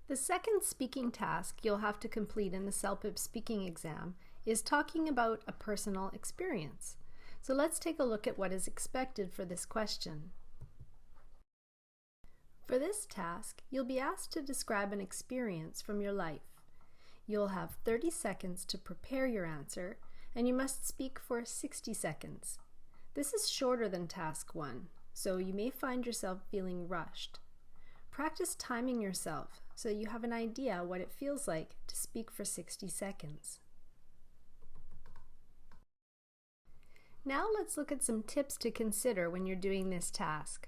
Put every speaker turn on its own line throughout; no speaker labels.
The second speaking task you'll have to complete in the CELPIP speaking exam is talking about a personal experience. So let's take a look at what is expected for this question. For this task, you'll be asked to describe an experience from your life. You'll have 30 seconds to prepare your answer, and you must speak for 60 seconds. This is shorter than task 1, so you may find yourself feeling rushed. Practice timing yourself so you have an idea what it feels like to speak for 60 seconds. Now let's look at some tips to consider when you're doing this task.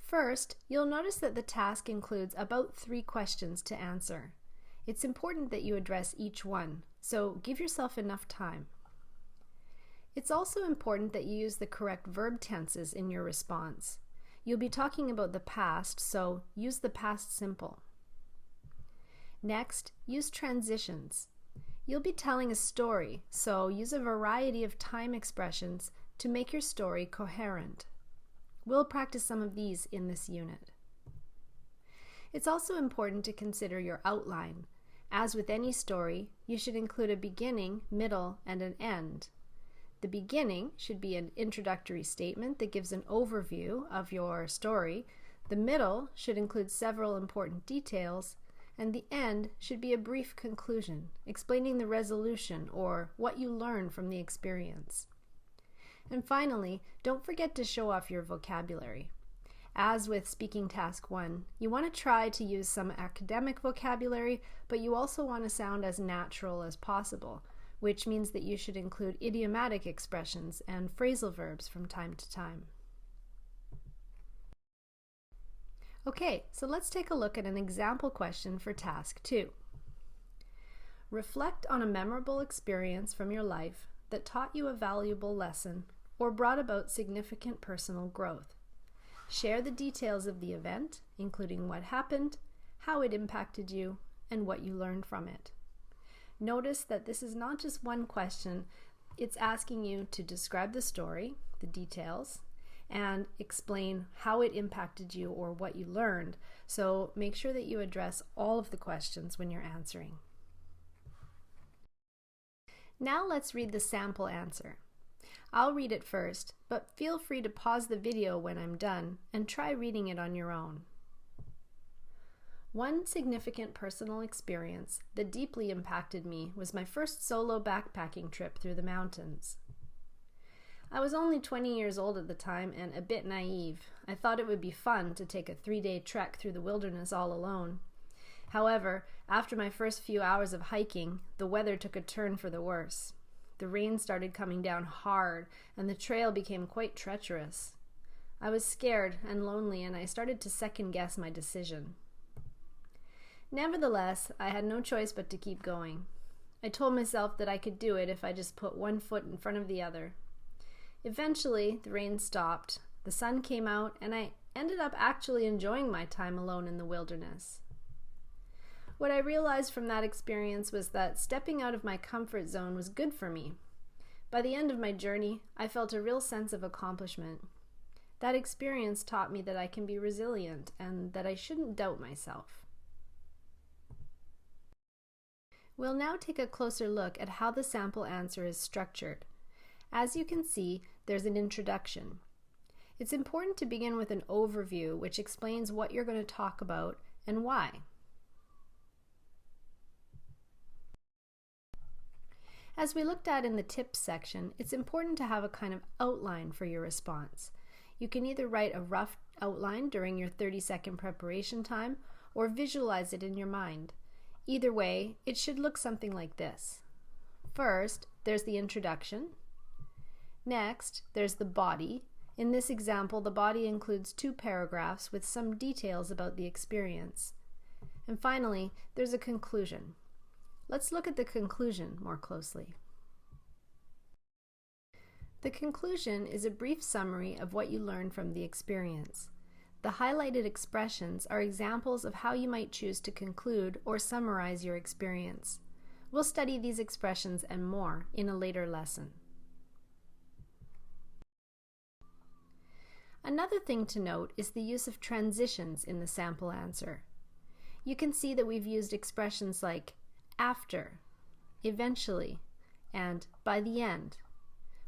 First, you'll notice that the task includes about 3 questions to answer. It's important that you address each one, so give yourself enough time. It's also important that you use the correct verb tenses in your response. You'll be talking about the past, so use the past simple. Next, use transitions. You'll be telling a story, so use a variety of time expressions to make your story coherent. We'll practice some of these in this unit. It's also important to consider your outline. As with any story, you should include a beginning, middle, and an end. The beginning should be an introductory statement that gives an overview of your story. The middle should include several important details, and the end should be a brief conclusion, explaining the resolution or what you learned from the experience. And finally, don't forget to show off your vocabulary. As with speaking task 1, you want to try to use some academic vocabulary, but you also want to sound as natural as possible, which means that you should include idiomatic expressions and phrasal verbs from time to time. Okay, so let's take a look at an example question for task 2. Reflect on a memorable experience from your life that taught you a valuable lesson or brought about significant personal growth. Share the details of the event, including what happened, how it impacted you, and what you learned from it. Notice that this is not just one question, it's asking you to describe the story, the details, and explain how it impacted you or what you learned. So make sure that you address all of the questions when you're answering. Now let's read the sample answer. I'll read it first, but feel free to pause the video when I'm done and try reading it on your own. One significant personal experience that deeply impacted me was my first solo backpacking trip through the mountains. I was only 20 years old at the time and a bit naive. I thought it would be fun to take a 3-day trek through the wilderness all alone. However, after my first few hours of hiking, the weather took a turn for the worse. The rain started coming down hard and the trail became quite treacherous. I was scared and lonely and I started to second-guess my decision. Nevertheless, I had no choice but to keep going. I told myself that I could do it if I just put one foot in front of the other. Eventually, the rain stopped, the sun came out, and I ended up actually enjoying my time alone in the wilderness. What I realized from that experience was that stepping out of my comfort zone was good for me. By the end of my journey, I felt a real sense of accomplishment. That experience taught me that I can be resilient and that I shouldn't doubt myself. We'll now take a closer look at how the sample answer is structured. As you can see, there's an introduction. It's important to begin with an overview which explains what you're going to talk about and why. As we looked at in the tips section, it's important to have a kind of outline for your response. You can either write a rough outline during your 30-second preparation time or visualize it in your mind. Either way, it should look something like this. First, there's the introduction. Next, there's the body. In this example, the body includes 2 paragraphs with some details about the experience. And finally, there's a conclusion. Let's look at the conclusion more closely. The conclusion is a brief summary of what you learned from the experience. The highlighted expressions are examples of how you might choose to conclude or summarize your experience. We'll study these expressions and more in a later lesson. Another thing to note is the use of transitions in the sample answer. You can see that we've used expressions like after, eventually, and by the end.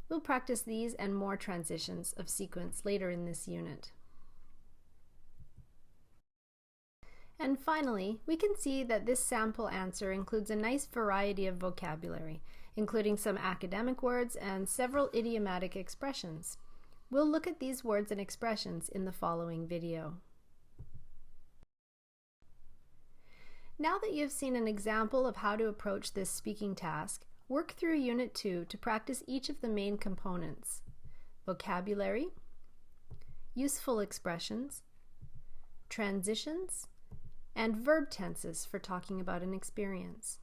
We'll practice these and more transitions of sequence later in this unit. And finally, we can see that this sample answer includes a nice variety of vocabulary, including some academic words and several idiomatic expressions. We'll look at these words and expressions in the following video. Now that you've seen an example of how to approach this speaking task, work through Unit 2 to practice each of the main components: vocabulary, useful expressions, transitions, and verb tenses for talking about an experience.